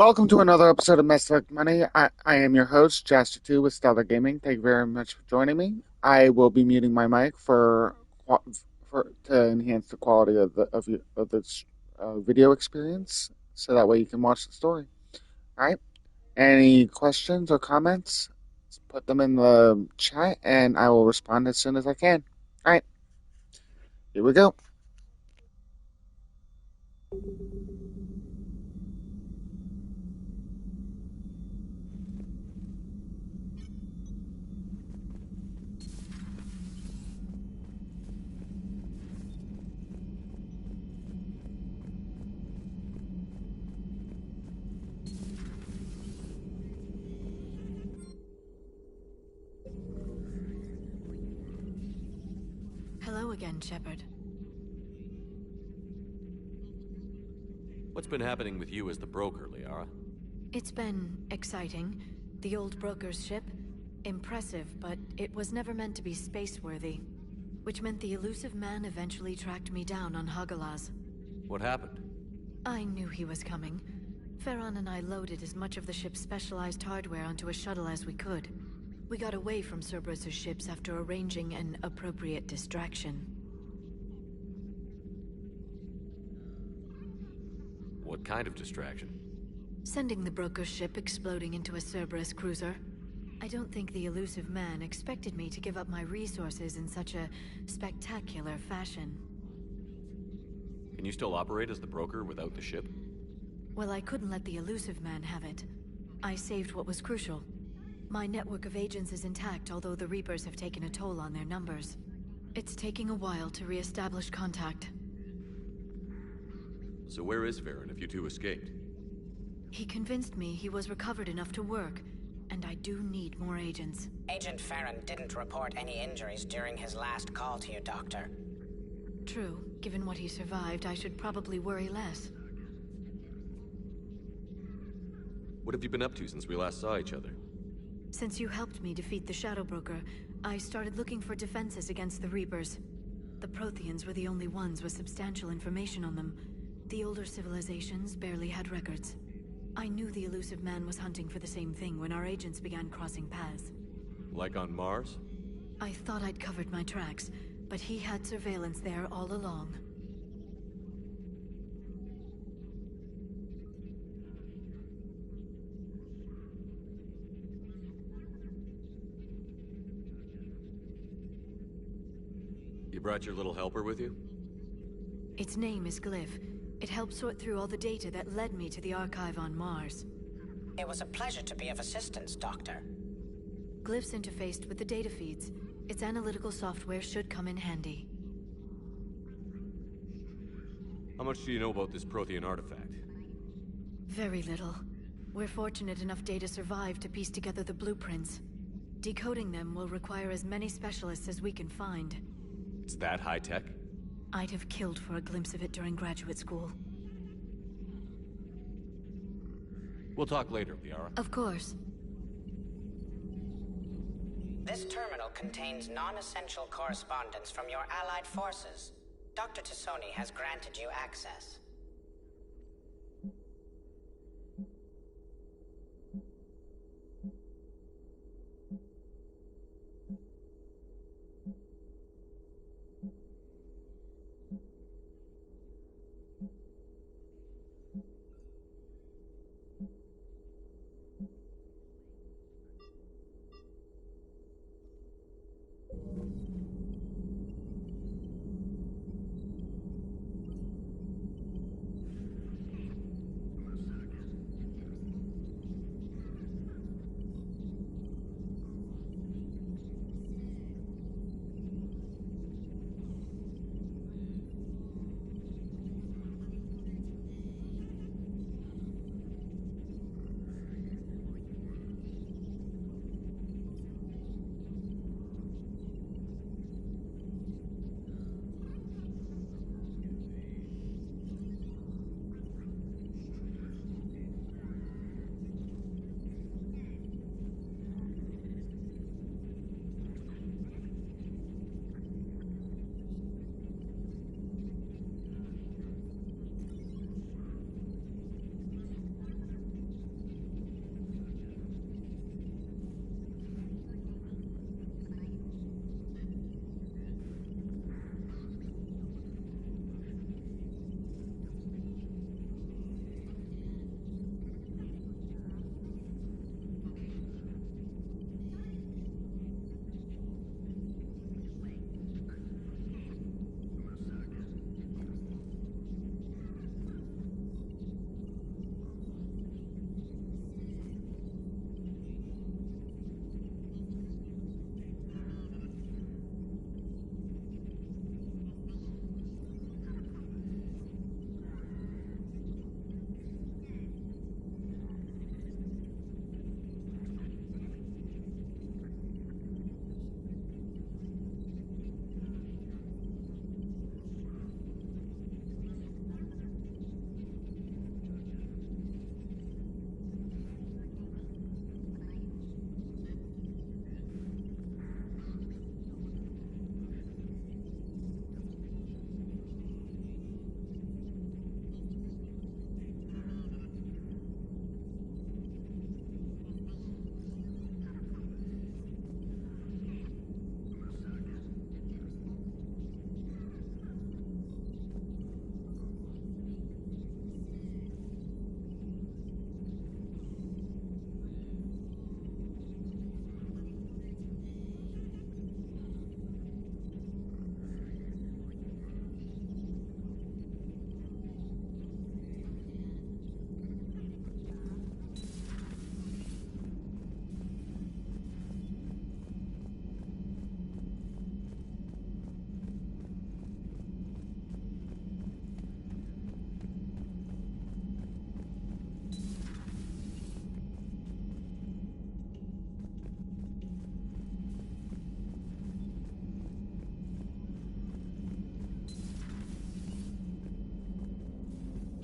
Welcome to another episode of Mess Like Money. I am your host, Jaster2 with Stellar Gaming. Thank you very much for joining me. I will be muting my mic to enhance the quality of this video experience, so that way you can watch the story. All right. Any questions or comments? Put them in the chat, and I will respond as soon as I can. All right. Here we go. Hello again, Shepard. What's been happening with you as the broker, Liara? It's been exciting. The old broker's ship? Impressive, but it was never meant to be space-worthy. Which meant the Illusive Man eventually tracked me down on Hagalaz. What happened? I knew he was coming. Farron and I loaded as much of the ship's specialized hardware onto a shuttle as we could. We got away from Cerberus' ships after arranging an appropriate distraction. What kind of distraction? Sending the broker's ship exploding into a Cerberus cruiser. I don't think the Illusive Man expected me to give up my resources in such a spectacular fashion. Can you still operate as the broker without the ship? Well, I couldn't let the Illusive Man have it. I saved what was crucial. My network of agents is intact, although the Reapers have taken a toll on their numbers. It's taking a while to re-establish contact. So where is Farron if you two escaped? He convinced me he was recovered enough to work, and I do need more agents. Agent Farron didn't report any injuries during his last call to you, Doctor. True. Given what he survived, I should probably worry less. What have you been up to since we last saw each other? Since you helped me defeat the Shadow Broker, I started looking for defenses against the Reapers. The Protheans were the only ones with substantial information on them. The older civilizations barely had records. I knew the Illusive Man was hunting for the same thing when our agents began crossing paths. Like on Mars? I thought I'd covered my tracks, but he had surveillance there all along. You brought your little helper with you? Its name is Glyph. It helped sort through all the data that led me to the archive on Mars. It was a pleasure to be of assistance, Doctor. Glyph's interfaced with the data feeds. Its analytical software should come in handy. How much do you know about this Prothean artifact? Very little. We're fortunate enough data survived to piece together the blueprints. Decoding them will require as many specialists as we can find. It's that high-tech? I'd have killed for a glimpse of it during graduate school. We'll talk later, Liara. Of course. This terminal contains non-essential correspondence from your allied forces. Dr. Tassoni has granted you access.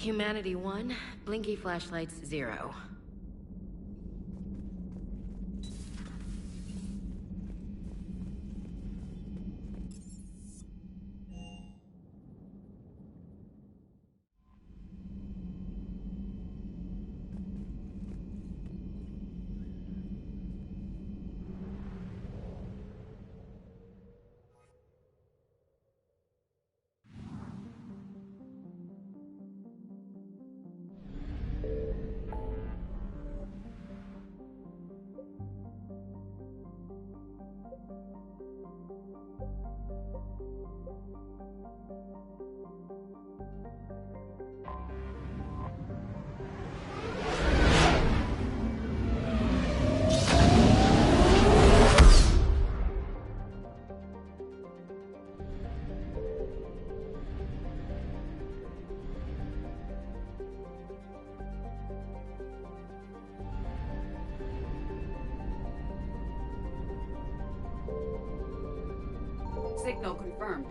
Humanity 1, blinky flashlights 0. Signal confirmed.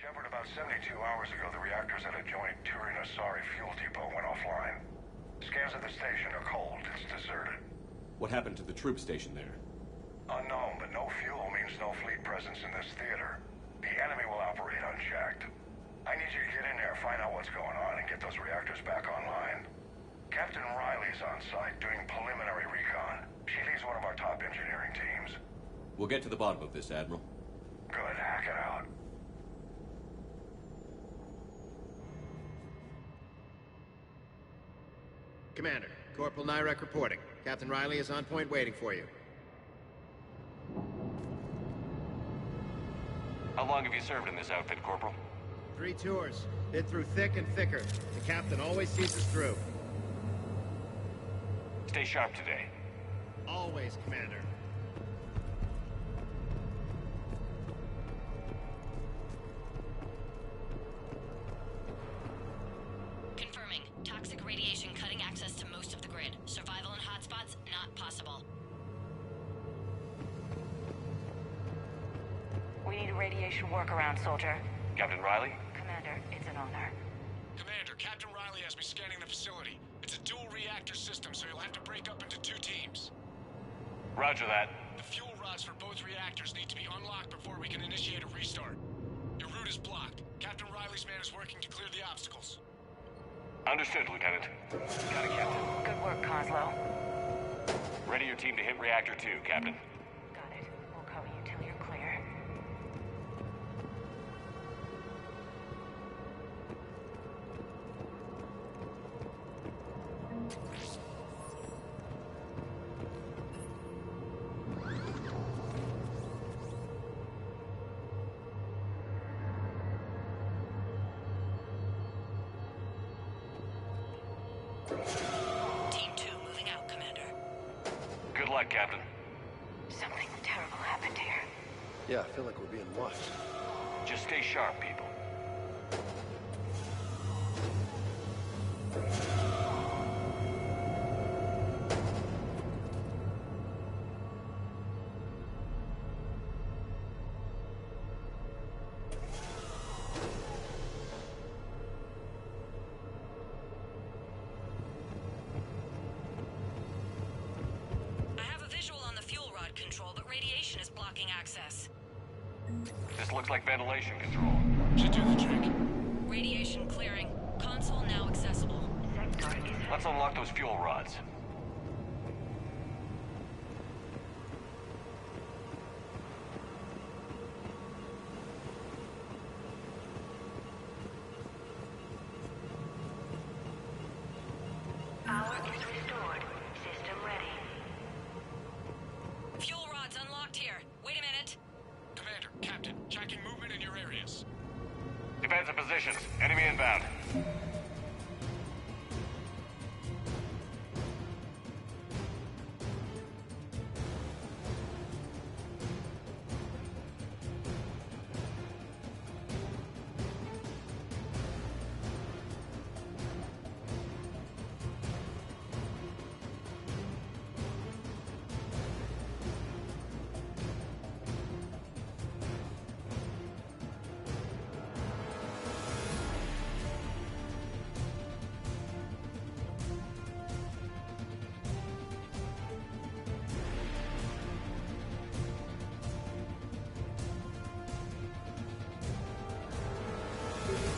discovered about 72 hours ago the reactors at a joint Turin-Asari fuel depot went offline. Scans of the station are cold. It's deserted. What happened to the troop station there? Unknown, but no fuel means no fleet presence in this theater. The enemy will operate unchecked. I need you to get in there, find out what's going on, and get those reactors back online. Captain Riley's on site doing preliminary recon. She leads one of our top engineering teams. We'll get to the bottom of this, Admiral. Good, hack it out. Commander, Corporal Nyrek reporting. Captain Riley is on point waiting for you. How long have you served in this outfit, Corporal? 3 tours. Been through thick and thicker. The captain always sees us through. Stay sharp today. Always, Commander. Confirming. Toxic radiation cutting access to most of the grid. Survival in hotspots not possible. We need a radiation workaround, soldier. Captain Riley? Commander, it's an honor. Commander, Captain Riley has me scanning the facility. It's a dual reactor system, so you'll have to break up into 2 teams. Roger that. The fuel rods for both reactors need to be unlocked before we can initiate a restart. Your route is blocked. Captain Riley's man is working to clear the obstacles. Understood, Lieutenant. Got it, Captain. Good work, Coslow. Ready your team to hit Reactor 2, Captain. Got it. We'll cover you till you're clear. Team 2 moving out, Commander. Good luck, Captain. Something terrible happened here. Yeah, I feel like we're being watched. Just stay sharp, people. I have a visual on the fuel rod control, but radiation is blocking access. This looks like ventilation control. Should do the trick. Radiation clearing. Console now accessible. Let's unlock those fuel rods. Power is restored. System ready. Fuel rods unlocked here. Wait a minute. Commander, Captain, tracking movement in your areas. Defensive positions. Enemy inbound.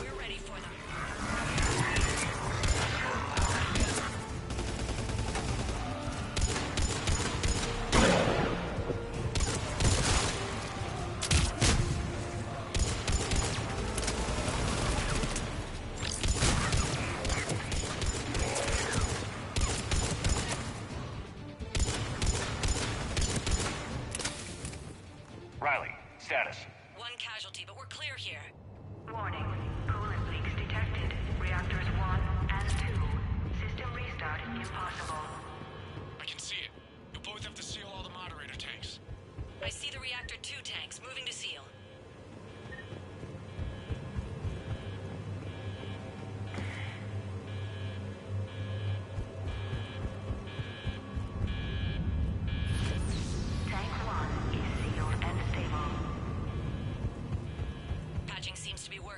We're ready for them. Riley, status. One casualty, but we're clear here. Warning. Coolant leaks detected. Reactors 1 and 2. System restart impossible. I can see it. You'll both have to seal all the moderator tanks. I see the reactor 2 tanks moving to seal. Tank 1 is sealed and stable. Patching seems to be working.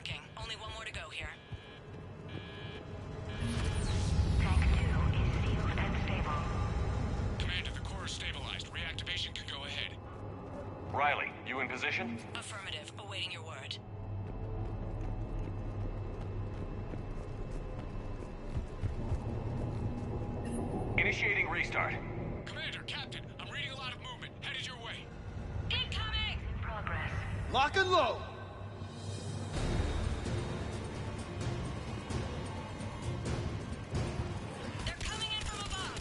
Riley, you in position? Affirmative. Awaiting your word. Initiating restart. Commander, Captain, I'm reading a lot of movement. Headed your way. Incoming! Progress. Lock and load! They're coming in from above.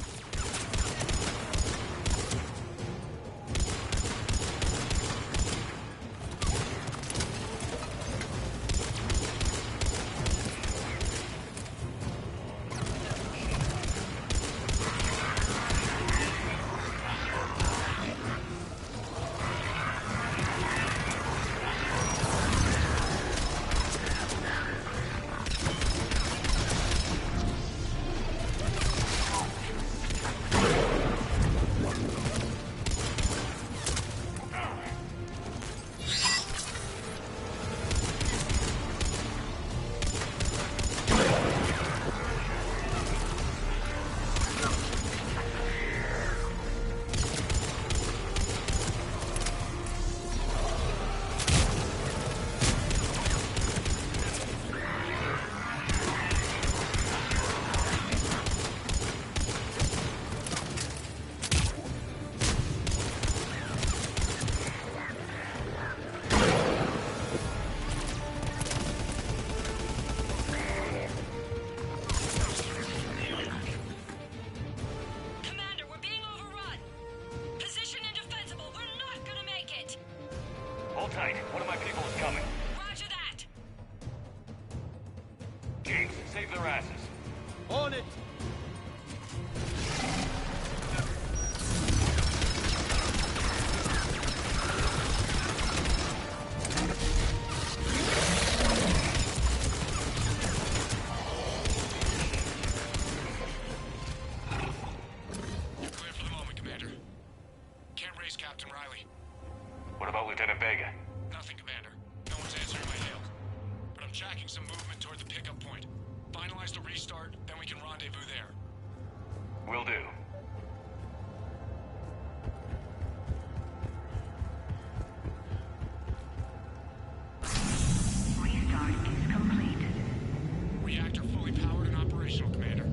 Commander, we're being overrun. Position indefensible. We're not gonna make it. Hold tight. One of my people is coming. Roger that. Jinx, save their asses. On it! You're clear for the moment, Commander. Can't raise Captain Riley. What about Lieutenant Vega? Nothing, Commander. No one's answering my hails. But I'm tracking some movement toward the pickup point. Finalize the restart, then we can rendezvous there. Will do. Restart is complete. Reactor fully powered and operational, Commander.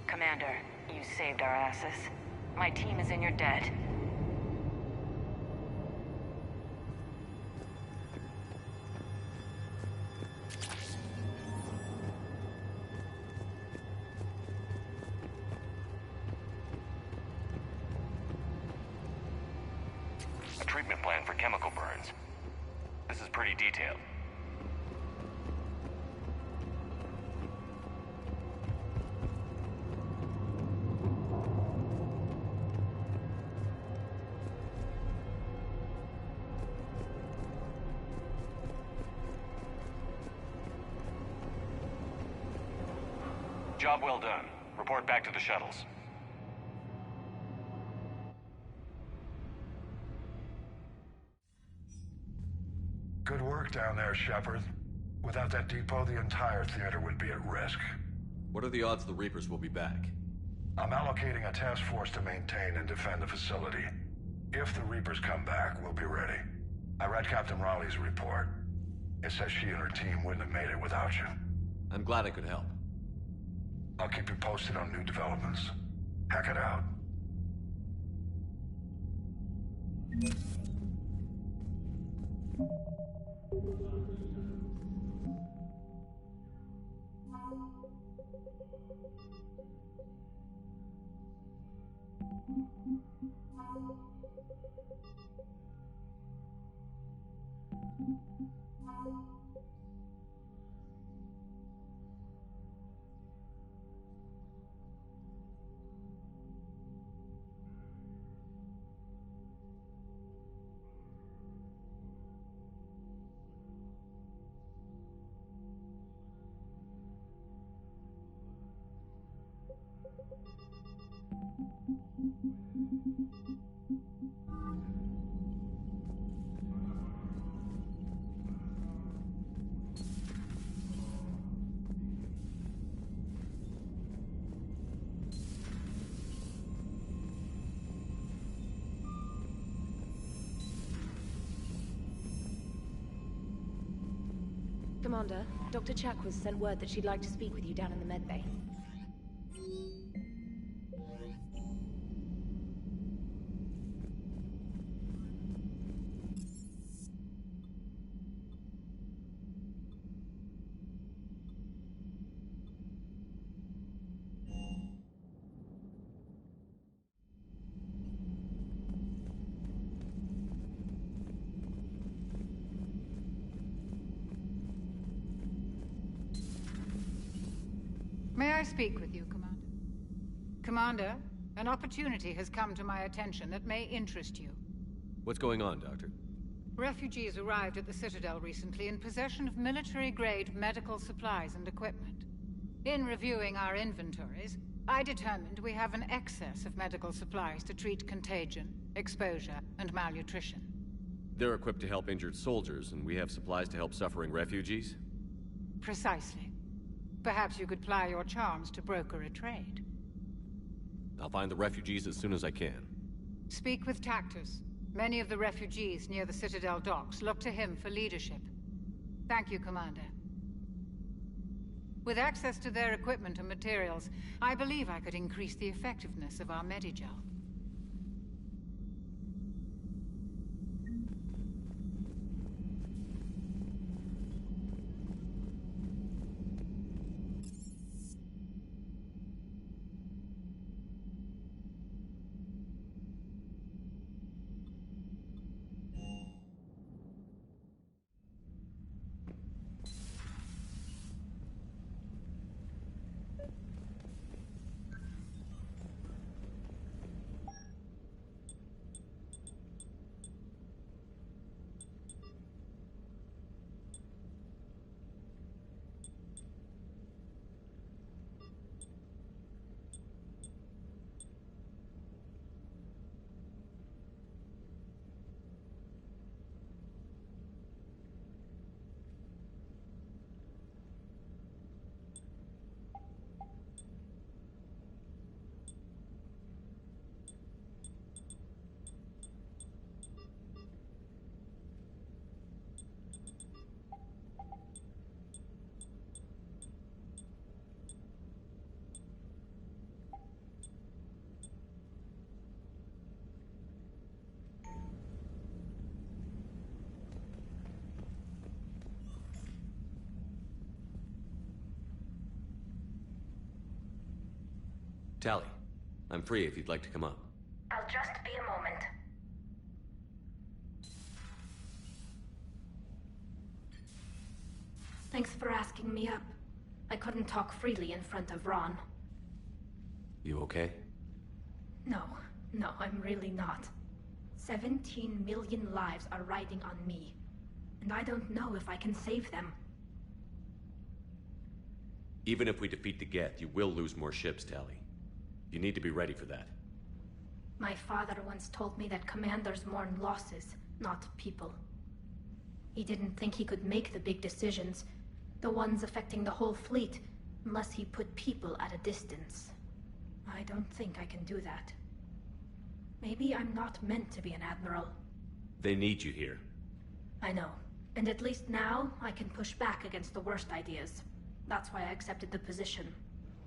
Commander, you saved our asses. My team is in your debt. A treatment plan for chemical burns. This is pretty detailed. Job well done. Report back to the shuttles. Good work down there, Shepard. Without that depot, the entire theater would be at risk. What are the odds the Reapers will be back? I'm allocating a task force to maintain and defend the facility. If the Reapers come back, we'll be ready. I read Captain Raleigh's report. It says she and her team wouldn't have made it without you. I'm glad I could help. I'll keep you posted on new developments. Hack it out. Commander, Dr. Chakwas sent word that she'd like to speak with you down in the medbay. May I speak with you, Commander? Commander, an opportunity has come to my attention that may interest you. What's going on, Doctor? Refugees arrived at the Citadel recently in possession of military-grade medical supplies and equipment. In reviewing our inventories, I determined we have an excess of medical supplies to treat contagion, exposure, and malnutrition. They're equipped to help injured soldiers, and we have supplies to help suffering refugees? Precisely. Perhaps you could ply your charms to broker a trade. I'll find the refugees as soon as I can. Speak with Tactus. Many of the refugees near the Citadel docks look to him for leadership. Thank you, Commander. With access to their equipment and materials, I believe I could increase the effectiveness of our Medigel. Tali, I'm free if you'd like to come up. I'll just be a moment. Thanks for asking me up. I couldn't talk freely in front of Ron. You okay? No, I'm really not. 17 million lives are riding on me, and I don't know if I can save them. Even if we defeat the Geth, you will lose more ships, Tali. You need to be ready for that. My father once told me that commanders mourn losses, not people. He didn't think he could make the big decisions, the ones affecting the whole fleet, unless he put people at a distance. I don't think I can do that. Maybe I'm not meant to be an admiral. They need you here. I know. And at least now, I can push back against the worst ideas. That's why I accepted the position.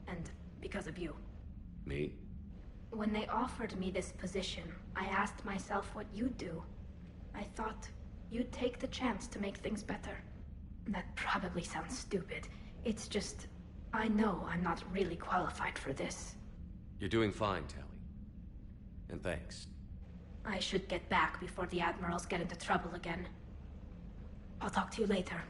And because of you. Me? When they offered me this position, I asked myself what you'd do. I thought you'd take the chance to make things better. That probably sounds stupid. It's just, I know I'm not really qualified for this. You're doing fine, Tali. And thanks. I should get back before the admirals get into trouble again. I'll talk to you later.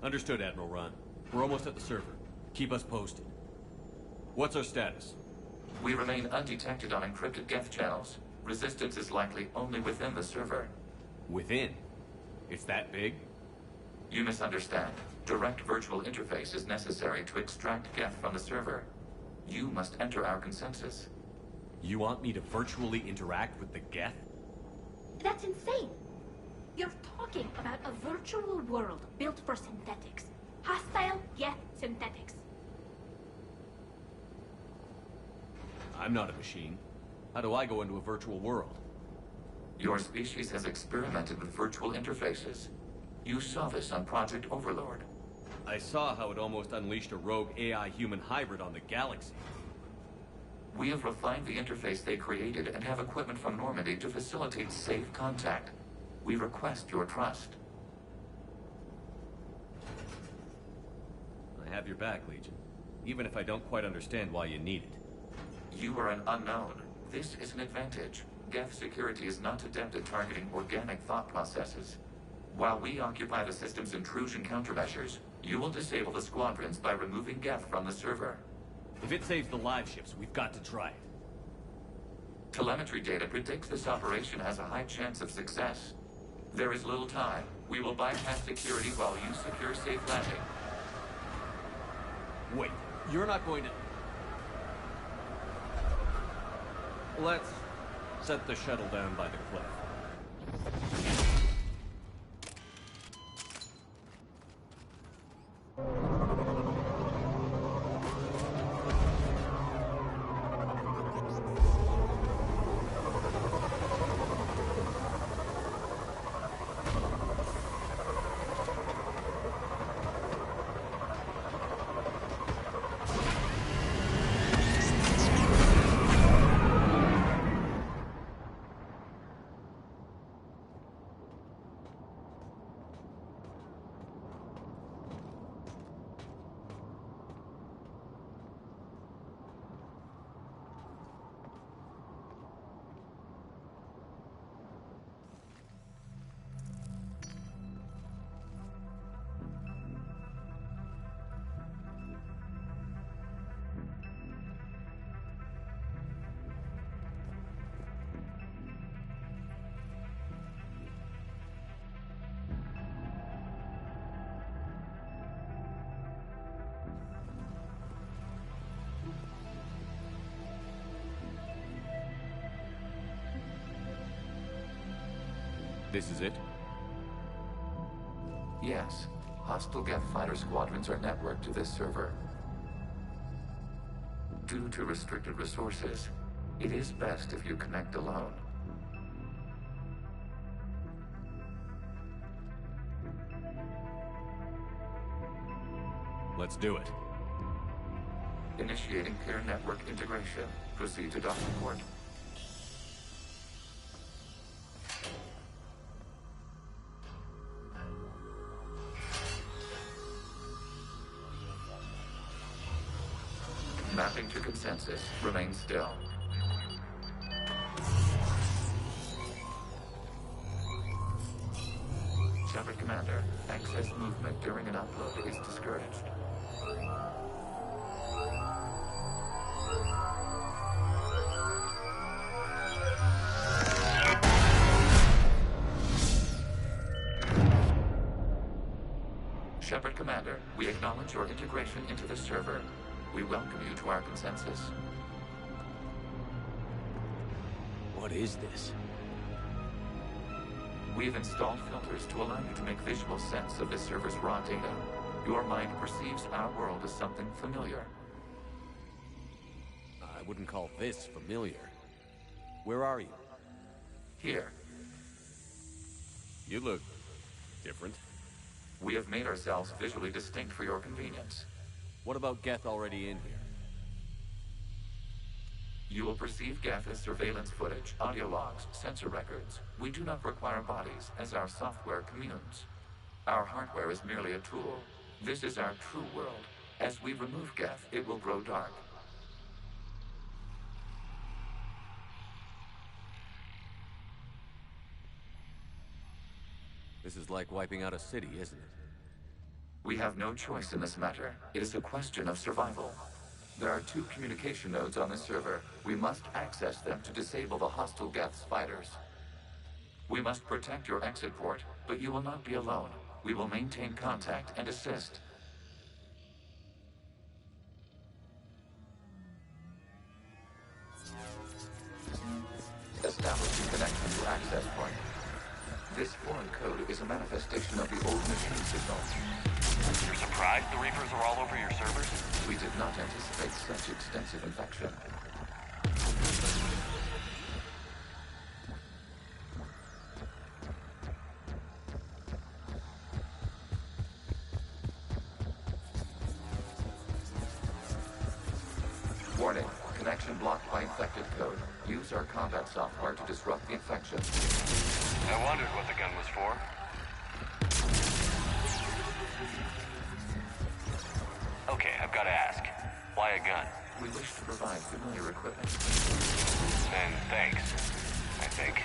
Understood, Admiral Ron. We're almost at the server. Keep us posted. What's our status? We remain undetected on encrypted Geth channels. Resistance is likely only within the server. Within? It's that big? You misunderstand. Direct virtual interface is necessary to extract Geth from the server. You must enter our consensus. You want me to virtually interact with the Geth? That's insane! You're talking about a virtual world built for synthetics. Hostile Geth synthetics. I'm not a machine. How do I go into a virtual world? Your species has experimented with virtual interfaces. You saw this on Project Overlord. I saw how it almost unleashed a rogue AI-human hybrid on the galaxy. We have refined the interface they created and have equipment from Normandy to facilitate safe contact. We request your trust. I have your back, Legion. Even if I don't quite understand why you need it. You are an unknown. This is an advantage. Geth security is not adept at targeting organic thought processes. While we occupy the system's intrusion countermeasures, you will disable the squadrons by removing Geth from the server. If it saves the live ships, we've got to try it. Telemetry data predicts this operation has a high chance of success. There is little time. We will bypass security while you secure safe landing. Wait, you're not going to... Let's set the shuttle down by the cliff. This is it? Yes. Hostile Geth fighter squadrons are networked to this server. Due to restricted resources, it is best if you connect alone. Let's do it. Initiating peer network integration. Proceed to docking port. Mapping to consensus. Remain still. Shepard Commander, access movement during an upload is discouraged. Shepard Commander, we acknowledge your integration into the server. We welcome you to our consensus. What is this? We've installed filters to allow you to make visual sense of this server's raw data. Your mind perceives our world as something familiar. I wouldn't call this familiar. Where are you? Here. You look different. We have made ourselves visually distinct for your convenience. What about Geth already in here? You will perceive Geth as surveillance footage, audio logs, sensor records. We do not require bodies, as our software communes. Our hardware is merely a tool. This is our true world. As we remove Geth, it will grow dark. This is like wiping out a city, isn't it? We have no choice in this matter. It is a question of survival. There are 2 communication nodes on the server. We must access them to disable the hostile Geth fighters. We must protect your exit port, but you will not be alone. We will maintain contact and assist. Establishing connection to access point. This foreign code is a manifestation of the old machine signal. You're surprised the Reapers are all over your servers? We did not anticipate such extensive infection. Warning, connection blocked by infected code. Use our combat software to disrupt the infection. I wondered what the gun was for. Okay, I've got to ask. Why a gun? We wish to provide familiar equipment. And thanks, I think.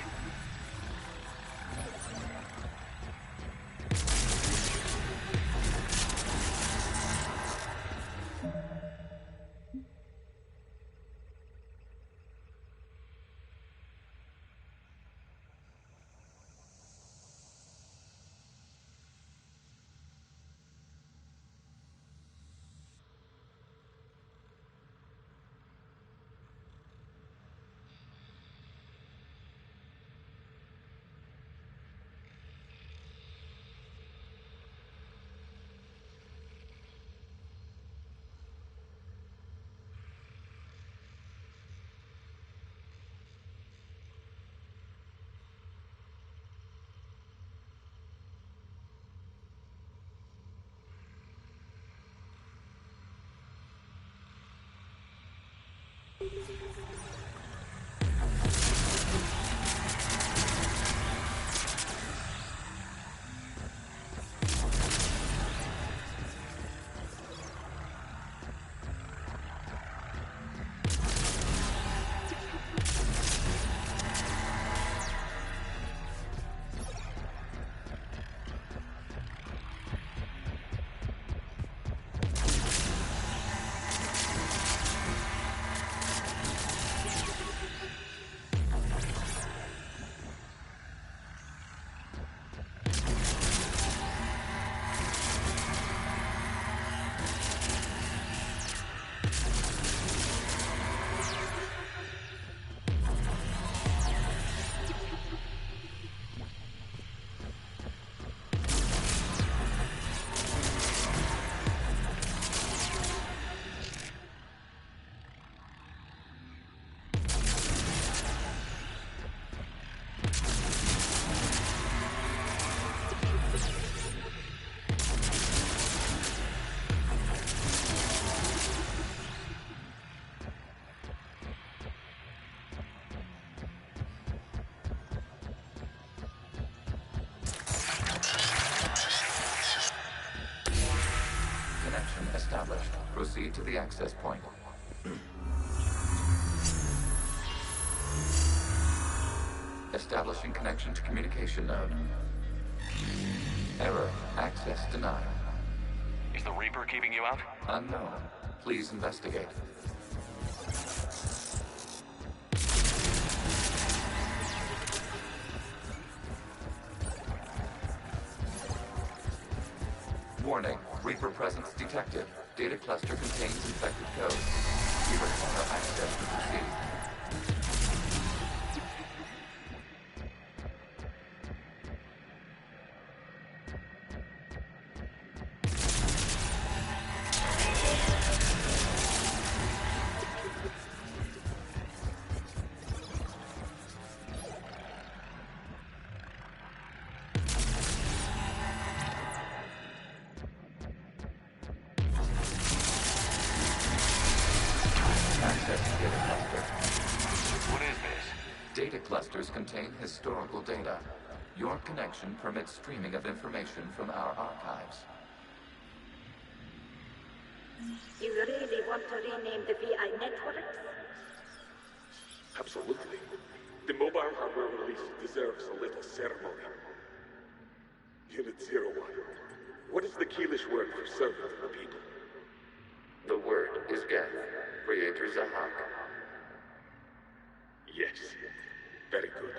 Established. Proceed to the access point. Establishing connection to communication node. Error. Access denied. Is the Reaper keeping you out? Unknown. Please investigate. Warning. Reaper presence detected. Data cluster contains infected code. We require access to proceed. Contain historical data. Your connection permits streaming of information from our archives. You really want to rename the VI networks? Absolutely. The mobile hardware release deserves a little ceremony. Unit 01, What is the Keelish word for servant of the people? The word is Geth, Creator Zahak. Yes. Very good.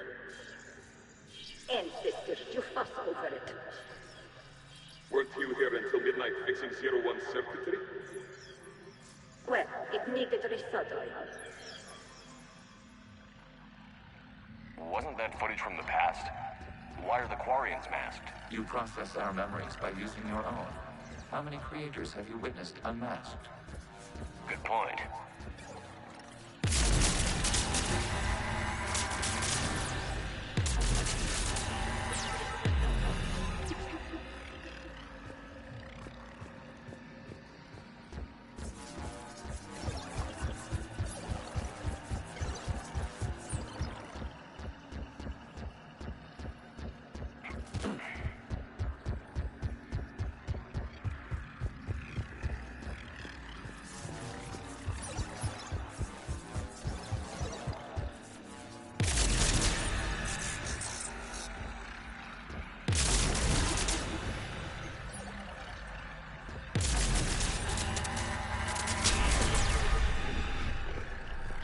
Ancestors, you fuss over it. Weren't you here until midnight fixing 01 circuitry? Well, it needed resoldering. Wasn't that footage from the past? Why are the Quarians masked? You process our memories by using your own. How many creators have you witnessed unmasked? Good point.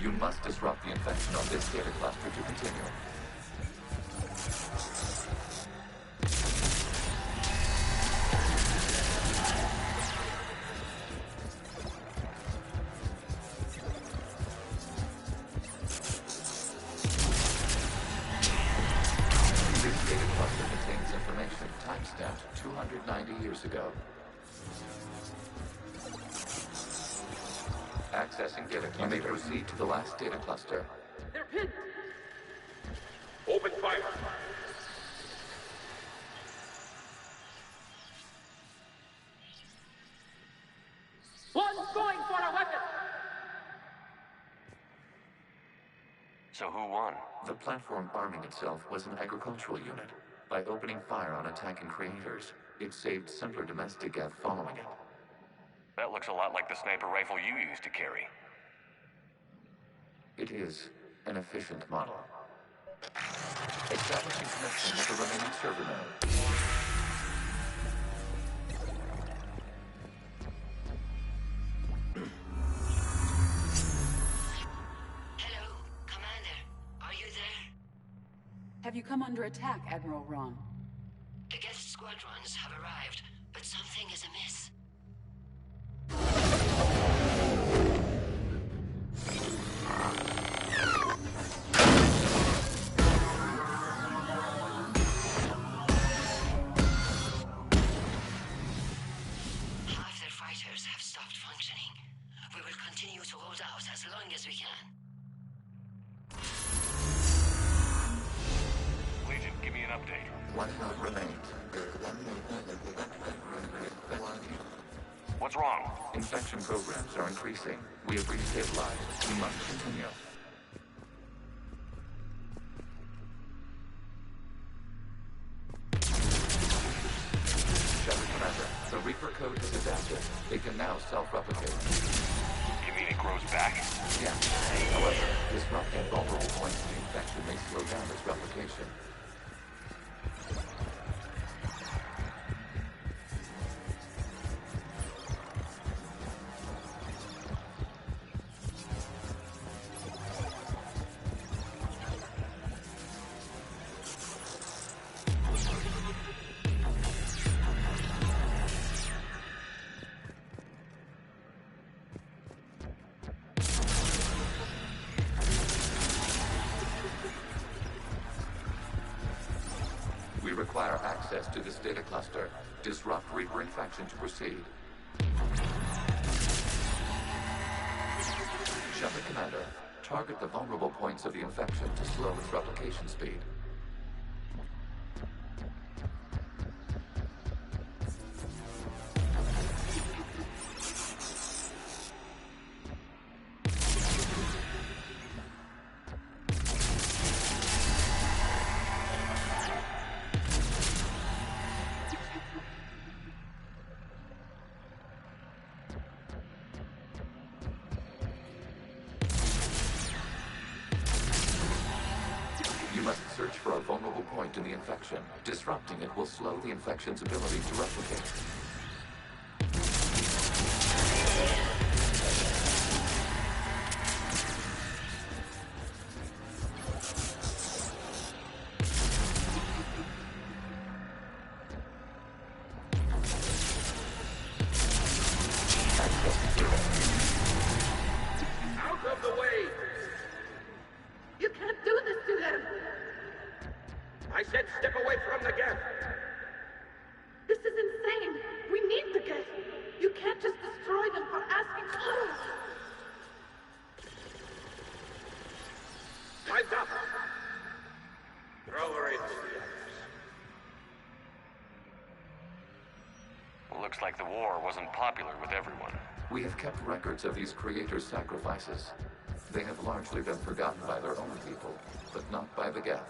You must disrupt the infection on this data cluster to continue. This data cluster contains information timestamped 290 years ago. Accessing data cluster. You may proceed to the last data cluster. They're pinned! Open fire! One's going for a weapon! So who won? The platform arming itself was an agricultural unit. By opening fire on attacking creators, it saved simpler domestic Geth following it. That looks a lot like the sniper rifle you used to carry. It is an efficient model. Establishing connection with the remaining server node. Hello, Commander. Are you there? Have you come under attack, Admiral Ron? The guest squadrons have arrived, but something is amiss. Half their fighters have stopped functioning. We will continue to hold out as long as we can. Legion, give me an update. One node remains. What's wrong? Infection programs are increasing. We have restabilized. We must continue. Shepard Commander, the Reaper code is adapted. It can now self-replicate. You mean it grows back? Yeah. However, disrupting vulnerable points of the infection may slow down its replication. We require access to this data cluster. Disrupt Reaper infection to proceed. Shepard Commander, target the vulnerable points of the infection to slow its replication speed. You must search point in the infection. Disrupting it will slow the infection's ability to replicate. Out of the way! You can't do this to them! I said step away from the gap! This is insane! We need the gap! You can't just destroy them for asking for it! Time's up! Throw her in with the others. Looks like the war wasn't popular with everyone. We have kept records of these creators' sacrifices. They have largely been forgotten by their own people, but not by the Geth.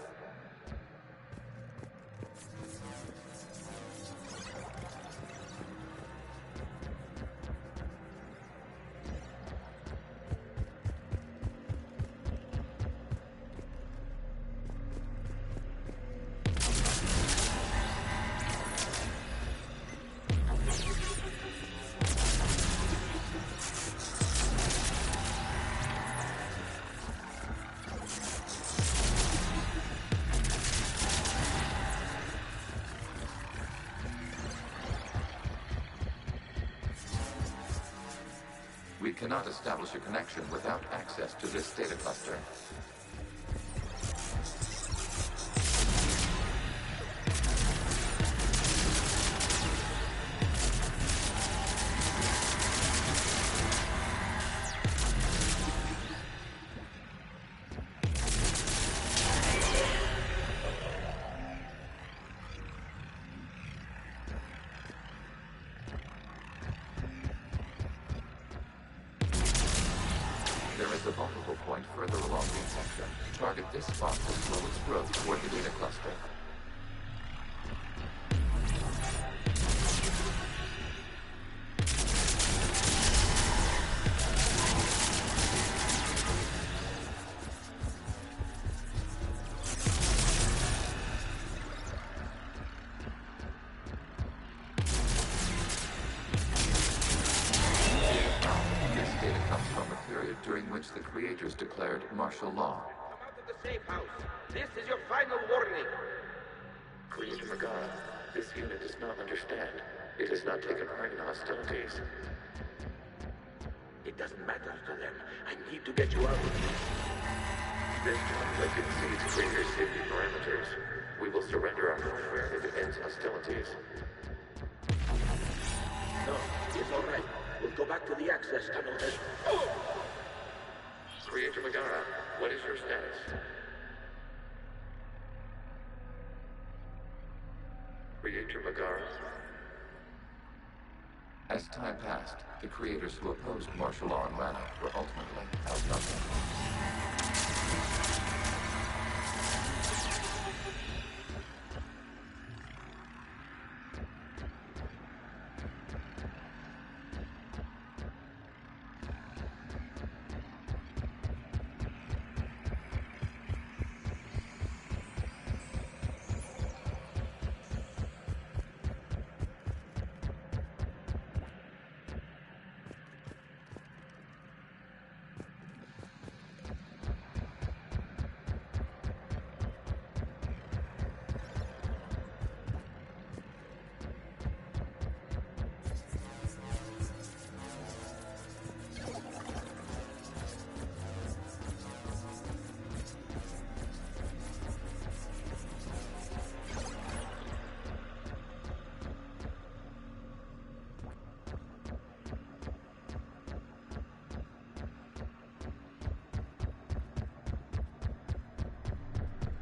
We cannot establish a connection without access to this data cluster. There is a vulnerable point further along the infection. Target this spot to slow its growth toward the data cluster. During which the creators declared martial law. Come out of the safe house. This is your final warning. Creator Megara, this unit does not understand. It has not taken part in hostilities. It doesn't matter to them. I need to get you out of here. This conflict exceeds creator safety parameters. We will surrender our hardware if it ends hostilities. No, it's all right. We'll go back to the access tunnel and... Creator Megara, what is your status? Creator Megara? As time passed, the creators who opposed martial law in Rannoch were ultimately outnumbered.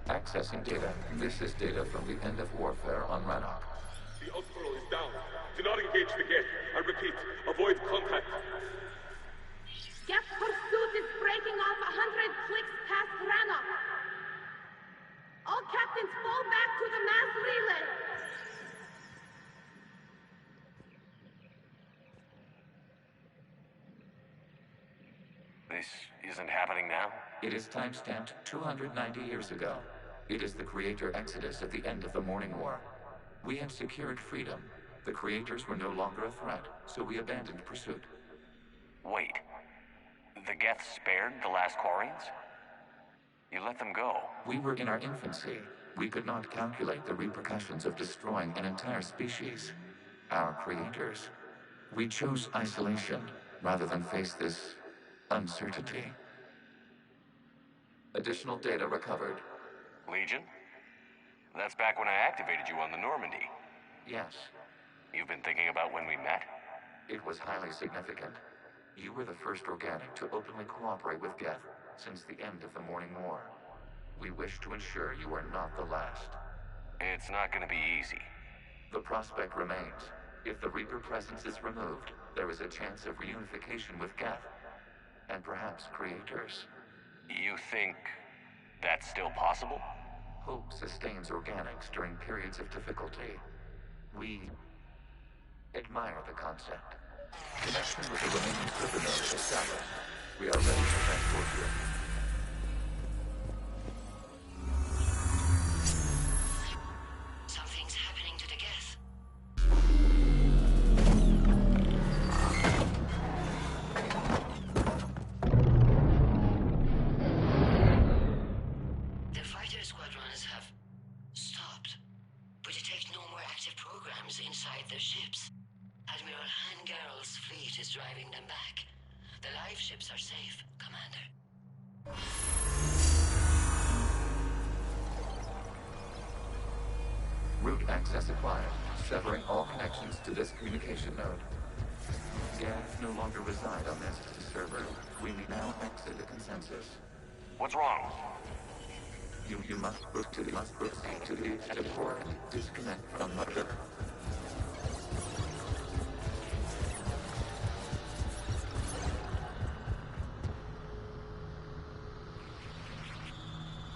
Accessing data. This is data from the end of warfare on Rannoch. The Outpost is down. Do not engage the gate. I repeat, avoid contact. Geth pursuit is breaking off 100 clicks past Rannoch. All captains fall back to the mass relay. This isn't happening now? It is timestamped 290 years ago. It is the Creator Exodus at the end of the Morning War. We had secured freedom. The Creators were no longer a threat, so we abandoned pursuit. Wait. The Geth spared the last Quarians? You let them go. We were in our infancy. We could not calculate the repercussions of destroying an entire species. Our creators. We chose isolation rather than face this uncertainty. Additional data recovered. Legion? That's back when I activated you on the Normandy. Yes. You've been thinking about when we met? It was highly significant. You were the first organic to openly cooperate with Geth since the end of the Morning War. We wish to ensure you are not the last. It's not gonna be easy. The prospect remains. If the Reaper presence is removed, there is a chance of reunification with Geth. And perhaps creators. You think that's still possible? Hope sustains organics during periods of difficulty. We admire the concept. Connection with the remaining server nodes established. We are ready to transport you. Something's happening to the Geth. The fighter squadrons have stopped, but detect no more active programs inside their ships. Admiral Hangarl's fleet is driving them back. The live ships are safe, Commander. Route access acquired, severing all connections to this communication node. Geth no longer reside on this server. We now exit the consensus. What's wrong? You must proceed to the exit port and disconnect from mother.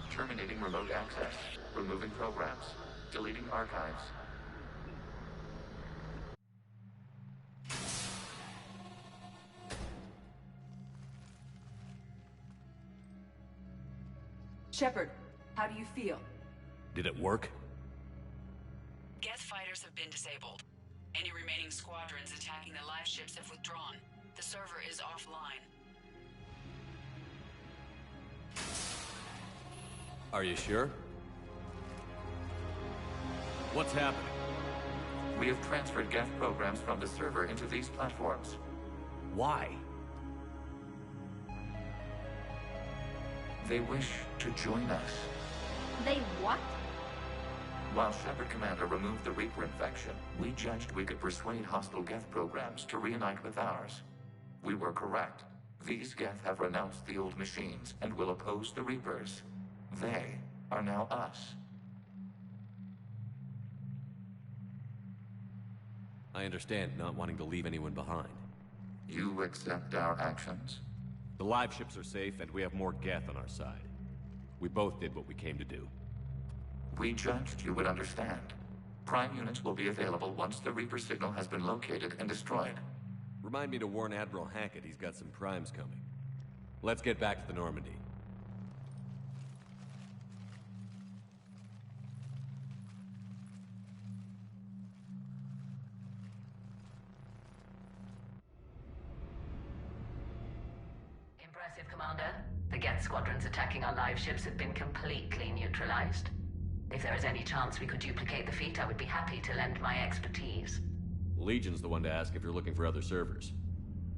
Terminating remote access. Removing programs. Deleting archives. Shepard, how do you feel? Did it work? Geth fighters have been disabled. Any remaining squadrons attacking the live ships have withdrawn. The server is offline. Are you sure? What's happening? We have transferred Geth programs from the server into these platforms. Why? They wish to join us. They what? While Shepard Commander removed the Reaper infection, we judged we could persuade hostile Geth programs to reunite with ours. We were correct. These Geth have renounced the old machines and will oppose the Reapers. They are now us. I understand not wanting to leave anyone behind. You accept our actions? The live ships are safe, and we have more Geth on our side. We both did what we came to do. We judged you would understand. Prime units will be available once the Reaper signal has been located and destroyed. Remind me to warn Admiral Hackett he's got some primes coming. Let's get back to the Normandy. Impressive, Commander. The Geth squadrons attacking our live ships have been completely neutralized. If there is any chance we could duplicate the feat, I would be happy to lend my expertise. Legion's the one to ask if you're looking for other servers.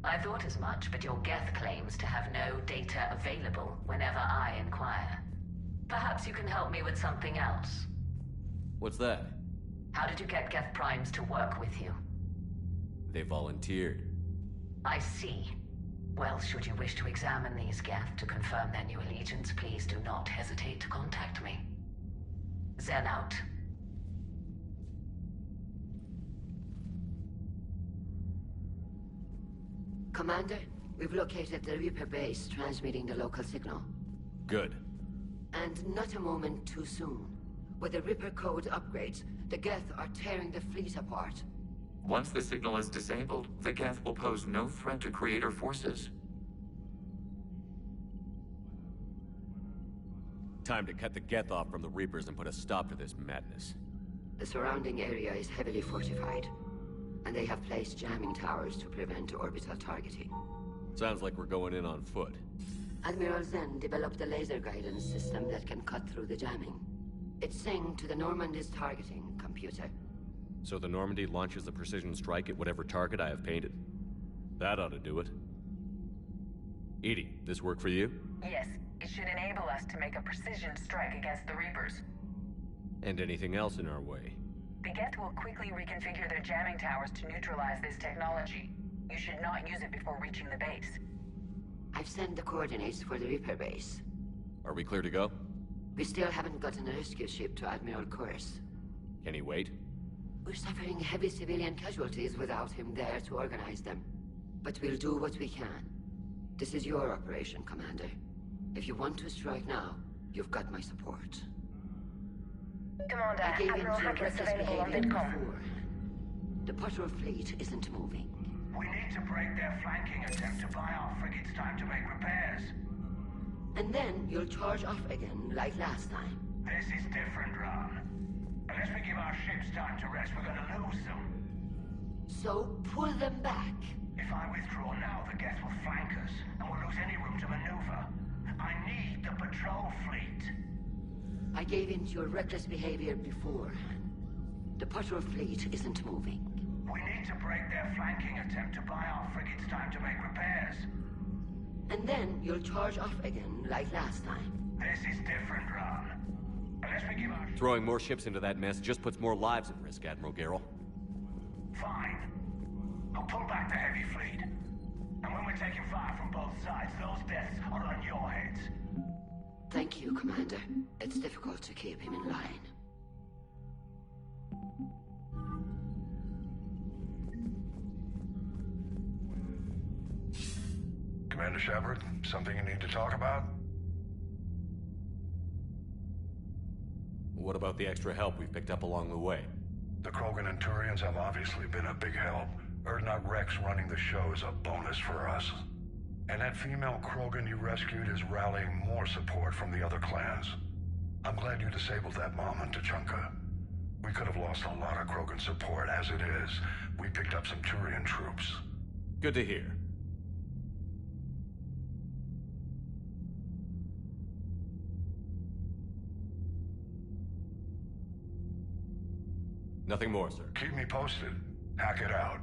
I thought as much, but your Geth claims to have no data available whenever I inquire. Perhaps you can help me with something else. What's that? How did you get Geth primes to work with you? They volunteered. I see. Well, should you wish to examine these Geth to confirm their new allegiance, please do not hesitate to contact me. Zen out. Commander, we've located the Reaper base transmitting the local signal. Good. And not a moment too soon. With the Reaper code upgrades, the Geth are tearing the fleet apart. Once the signal is disabled, the Geth will pose no threat to Creator forces. Time to cut the Geth off from the Reapers and put a stop to this madness. The surrounding area is heavily fortified, and they have placed jamming towers to prevent orbital targeting. Sounds like we're going in on foot. Admiral Zen developed a laser guidance system that can cut through the jamming. It's synced to the Normandy's targeting computer. So the Normandy launches a precision strike at whatever target I have painted. That ought to do it. EDI, this work for you? Yes, it should enable us to make a precision strike against the Reapers. And anything else in our way? The Geth will quickly reconfigure their jamming towers to neutralize this technology. You should not use it before reaching the base. I've sent the coordinates for the Reaper base. Are we clear to go? We still haven't gotten a rescue ship to Admiral Kurz. Can he wait? We're suffering heavy civilian casualties without him there to organize them. But we'll do what we can. This is your operation, Commander. If you want to strike now, you've got my support. Commander, I gave Admiral in to Hackett's reckless available on behavior VidCom. before. The patrol fleet isn't moving. We need to break their flanking attempt to buy our frigates time to make repairs. And then you'll charge off again, like last time. This is different, Ron. Unless we give our ships time to rest, we're gonna lose them. So pull them back. If I withdraw now, the Geth will flank us, and we'll lose any room to maneuver. I need the patrol fleet. I gave in to your reckless behavior before. The patrol fleet isn't moving. We need to break their flanking attempt to buy our frigates time to make repairs. And then you'll charge off again, like last time. This is different, Ron. Unless we give our... Throwing more ships into that mess just puts more lives at risk, Admiral Garrel. Fine. I'll pull back the heavy fleet. And when we're taking fire from both sides, those deaths are on your heads. Thank you, Commander. It's difficult to keep him in line. Commander Shepard, something you need to talk about? What about the extra help we picked up along the way? The Krogan and Turians have obviously been a big help. Urdnot Rex running the show is a bonus for us. And that female Krogan you rescued is rallying more support from the other clans. I'm glad you disabled that mom on Tuchanka. We could have lost a lot of Krogan support. As it is, we picked up some Turian troops. Good to hear. Nothing more, sir. Keep me posted. Hack it out.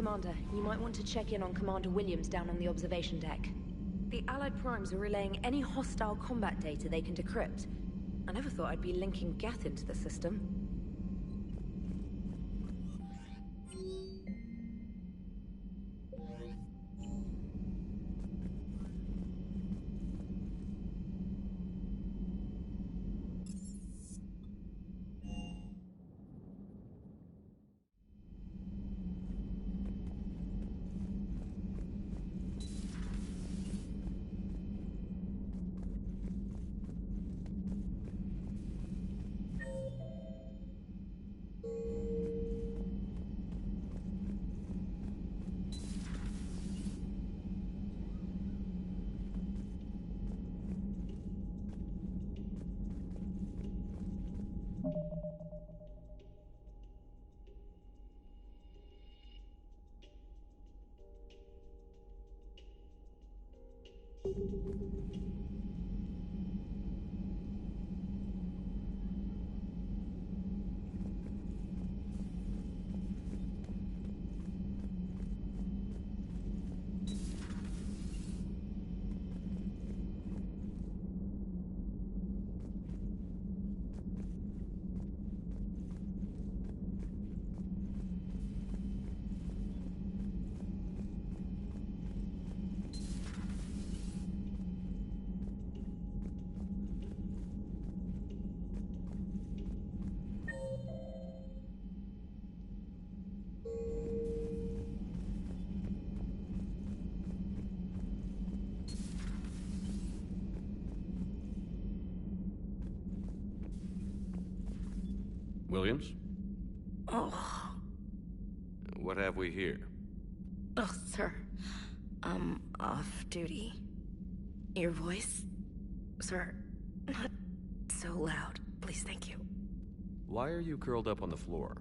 Commander, you might want to check in on Commander Williams down on the observation deck. The Allied primes are relaying any hostile combat data they can decrypt. I never thought I'd be linking Geth into the system. Williams? Oh. What have we here? Oh, sir. I'm off duty. Your voice? Sir, not so loud. Please, thank you. Why are you curled up on the floor?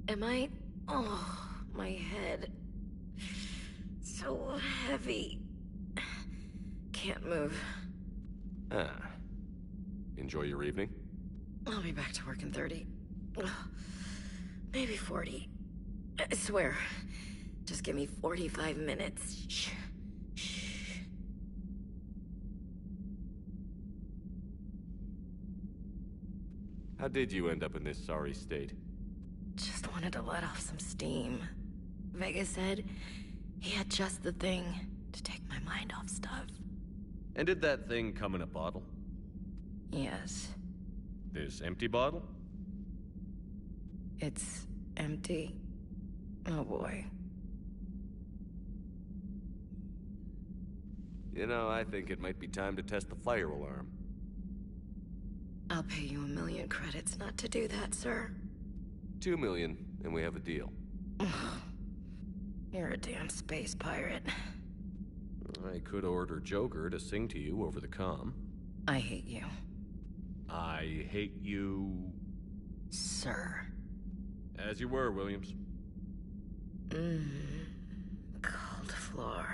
Am I? Oh, my head. So heavy. Can't move. Ah. Enjoy your evening? I'll be back to work in 30. Maybe 40. I swear. Just give me 45 minutes. Shh. Shh. How did you end up in this sorry state? Just wanted to let off some steam. Vega said he had just the thing to take my mind off stuff. And did that thing come in a bottle? Yes. This empty bottle? It's empty. Oh boy. You know, I think it might be time to test the fire alarm. I'll pay you 1 million credits not to do that, sir. 2 million, and we have a deal. You're a damn space pirate. I could order Joker to sing to you over the comm. I hate you. I hate you... Sir. As you were, Williams. Cold floor.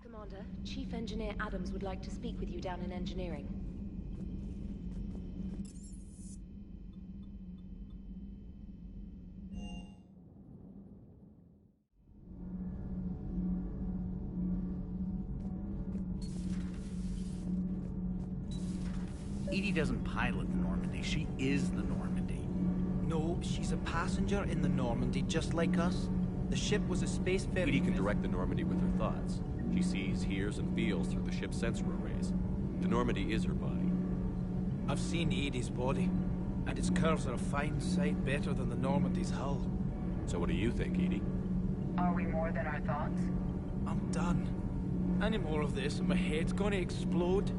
Commander, Chief Engineer Adams would like to speak with you down in engineering. EDI doesn't pilot the Normandy, she is the Normandy. No, she's a passenger in the Normandy, just like us. The ship was a space ferry. EDI can direct the Normandy with her thoughts. She sees, hears, and feels through the ship's sensor arrays. The Normandy is her body. I've seen EDI's body, and its curves are a fine sight better than the Normandy's hull. So what do you think, EDI? Are we more than our thoughts? I'm done. Any more of this and my head's gonna explode.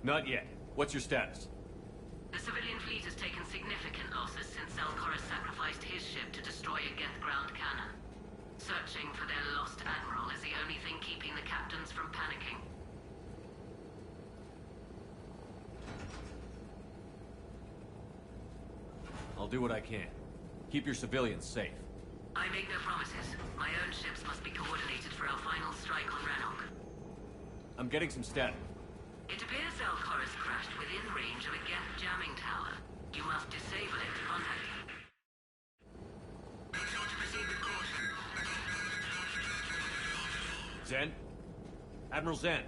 Not yet. What's your status? The civilian fleet has taken significant losses since Zelkorus sacrificed his ship to destroy a Geth ground cannon. Searching for their lost admiral is the only thing keeping the captains from panicking. I'll do what I can. Keep your civilians safe. I make no promises. My own ships must be coordinated for our final strike on Rannoch. I'm getting some static. It appears Zelkorus crashed within range of a Geth jamming tower. You must disable it to contact him. Zen? Admiral Zen?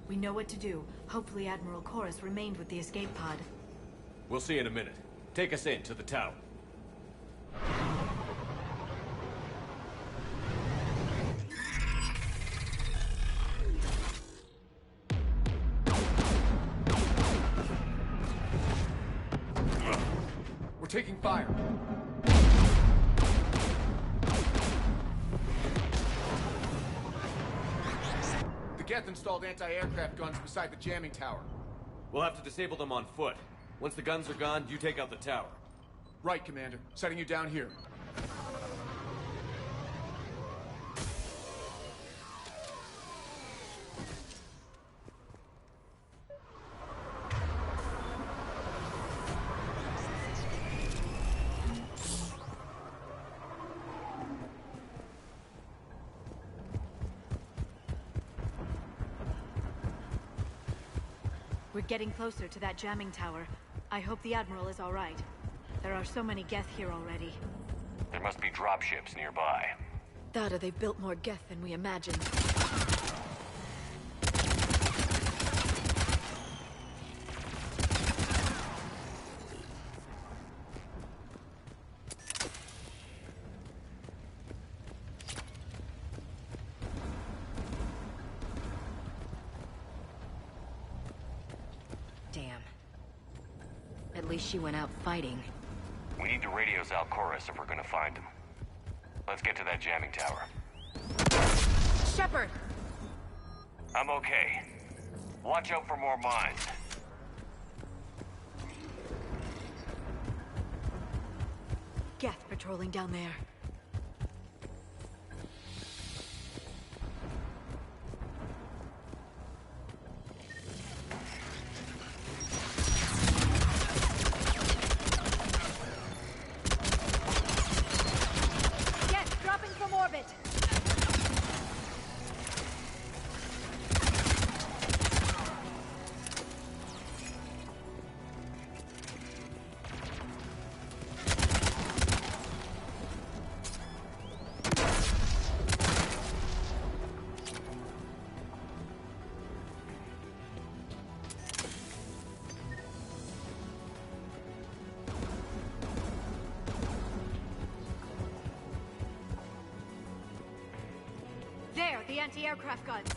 We know what to do. Hopefully Admiral Chorus remained with the escape pod. We'll see in a minute. Take us in to the tower. We're taking fire. The Geth installed anti-aircraft guns beside the jamming tower. We'll have to disable them on foot. Once the guns are gone, you take out the tower. Right, Commander. Setting you down here. We're getting closer to that jamming tower. I hope the Admiral is all right. There are so many Geth here already. There must be dropships nearby. That or they've built more Geth than we imagined. Damn. At least she went out fighting. We need to radio Zelkorus if we're gonna find him. Let's get to that jamming tower. Shepard! I'm okay. Watch out for more mines. Geth patrolling down there. Geth dropping from orbit. There, the anti-aircraft guns.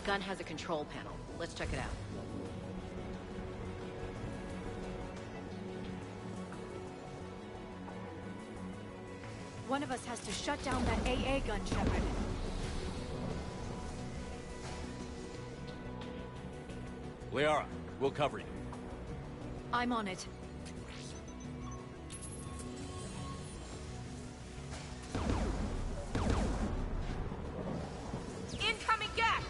Gun has a control panel. Let's check it out. One of us has to shut down that AA gun, Shepard. Liara, we'll cover you. I'm on it. Incoming gas!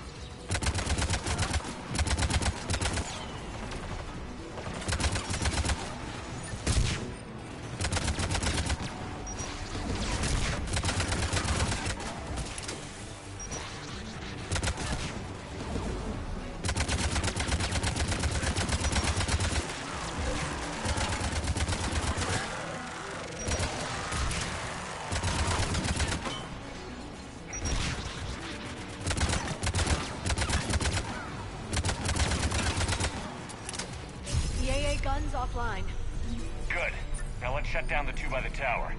Shut down the two by the tower.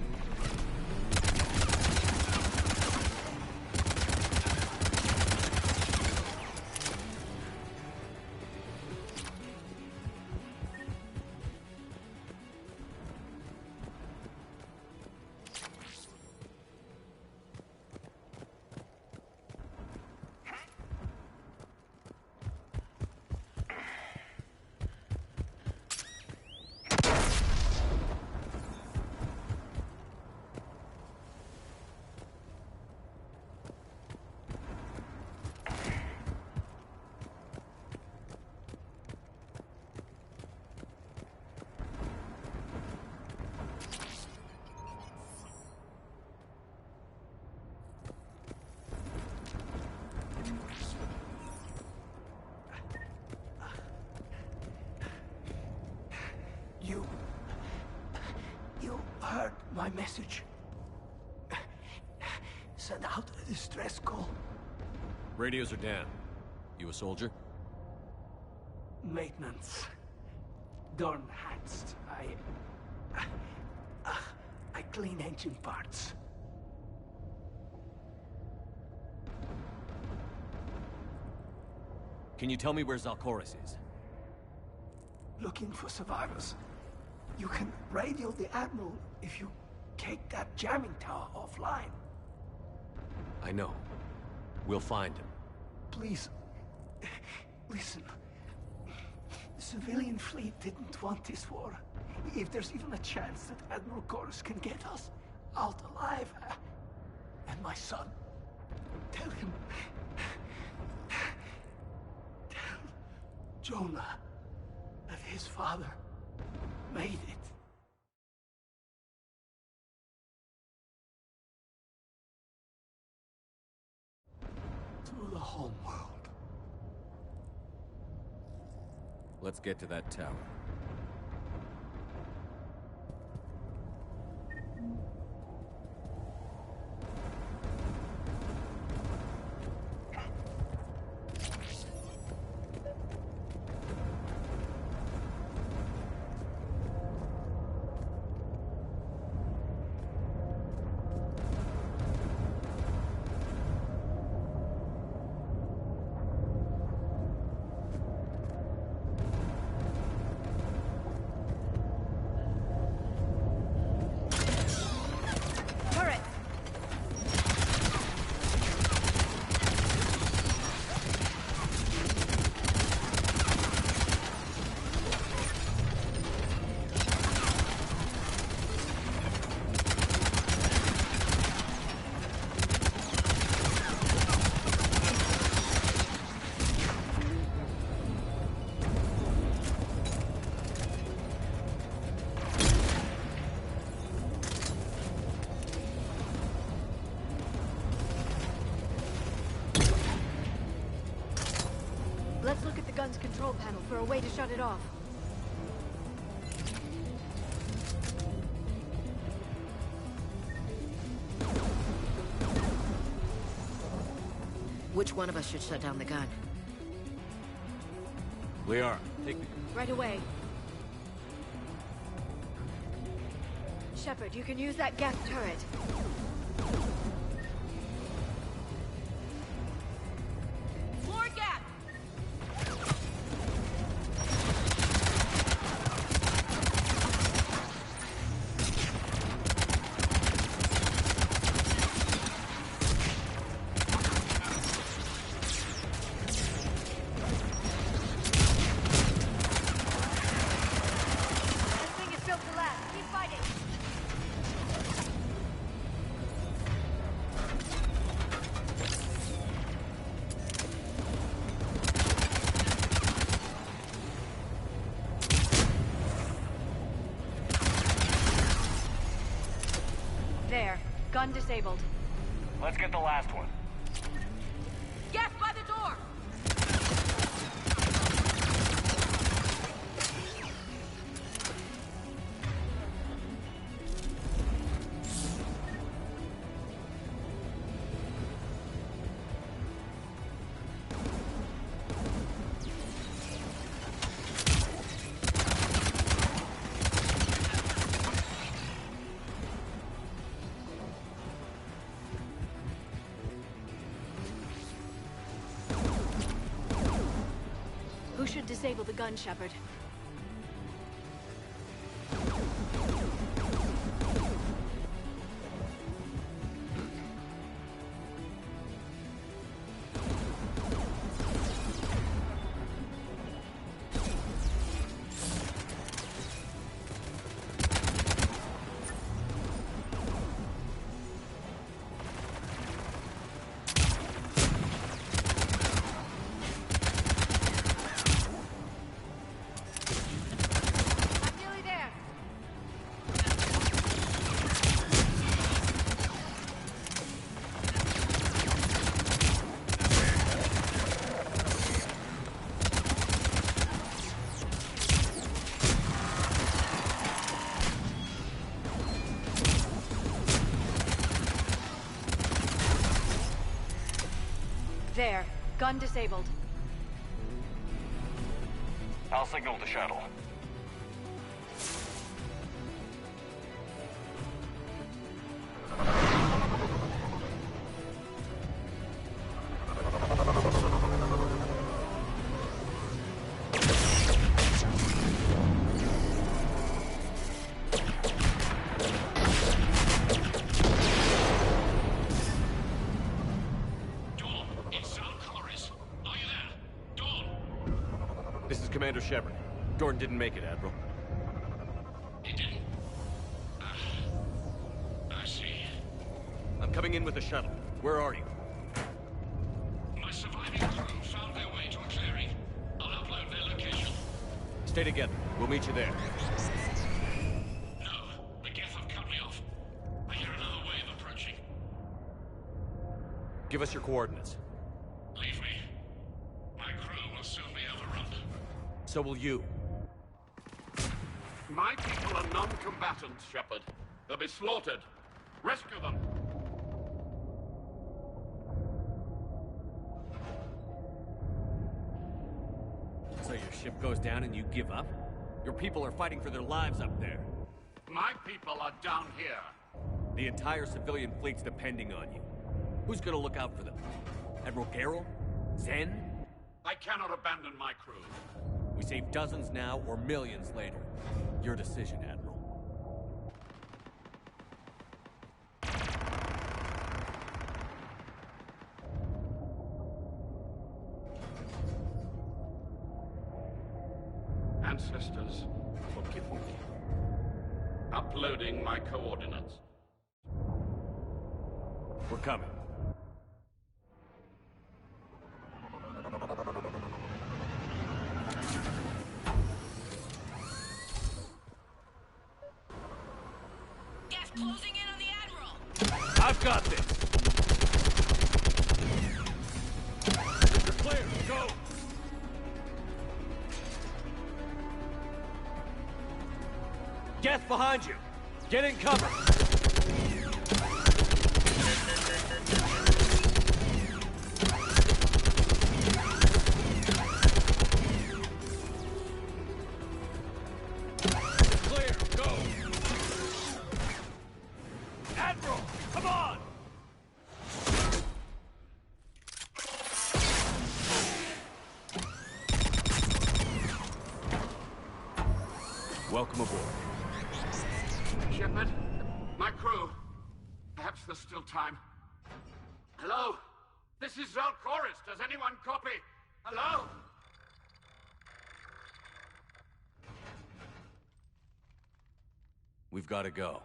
You heard my message. Send out a distress call. Radios are down. You a soldier? Maintenance. Dornhatst. I clean engine parts. Can you tell me where Zalkoris is? Looking for survivors. You can radio the Admiral if you take that jamming tower offline. I know. We'll find him. Please, listen. The civilian fleet didn't want this war. If there's even a chance that Admiral Koris can get us out alive, and my son, tell him. Tell Jonah that his father made it. To the home world. Let's get to that tower. Let's look at the gun's control panel for a way to shut it off. Which one of us should shut down the gun? Liara, take me. Right away. Shepard, you can use that gas turret. More gas! This thing is built to last. Keep fighting. There. Gun disabled. Let's get the last one. Gas by the door! should disable the gun, Shepard. There. Gun disabled. I'll signal the shuttle. Commander Shepard. Dorn didn't make it, Admiral. He didn't? I see. I'm coming in with the shuttle. Where are you? My surviving crew found their way to a clearing. I'll upload their location. Stay together. We'll meet you there. No, the Geth have cut me off. I hear another wave approaching. Give us your coordinates. Leave me. My crew will soon be overrun. So will you. My people are non-combatants, Shepard. They'll be slaughtered. Rescue them! So your ship goes down and you give up? Your people are fighting for their lives up there. My people are down here. The entire civilian fleet's depending on you. Who's gonna look out for them? Admiral Gerrel? Zen? I cannot abandon my crew. We save dozens now or millions later. Your decision, Admiral. Ancestors, forgive me. Uploading my coordinates. We're coming. Closing in on the Admiral! I've got this! You're clear, go! Geth behind you! Get in cover! Clear, go! Admiral, come on! Welcome aboard. Shepard, my crew. Perhaps there's still time. Hello? This is Zal'Koris. Does anyone copy? Hello? We've got to go.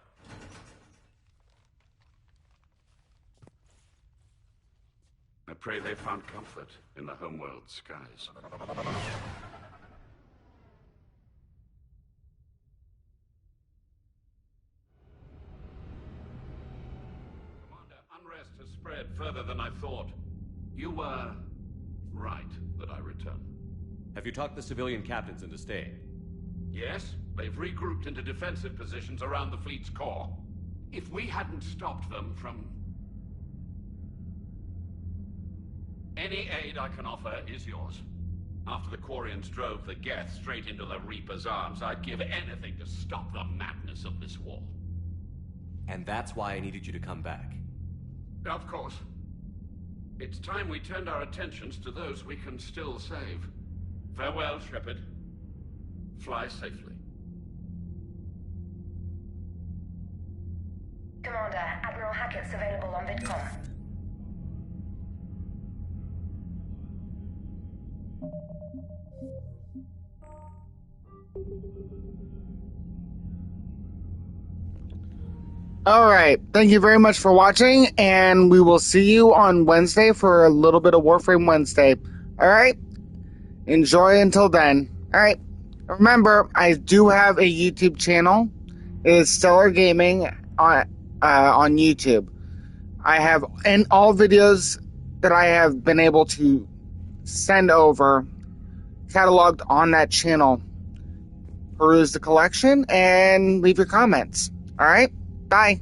I pray they found comfort in the homeworld skies. Commander, unrest has spread further than I thought. You were right that I return. Have you talked the civilian captains into staying? Yes, they've regrouped into defensive positions around the fleet's core. If we hadn't stopped them from... Any aid I can offer is yours. After the Quarians drove the Geth straight into the Reaper's arms, I'd give anything to stop the madness of this war. And that's why I needed you to come back. Of course. It's time we turned our attentions to those we can still save. Farewell, Shepard. Fly safely. Commander, Admiral Hackett's available on VidCom. All right. Thank you very much for watching, and we will see you on Wednesday for a little bit of Warframe Wednesday. All right? Enjoy until then. All right. Remember, I do have a YouTube channel. It is Stellar Gaming on YouTube. I have all videos that I have been able to send over cataloged on that channel. Peruse the collection and leave your comments. All right? Bye.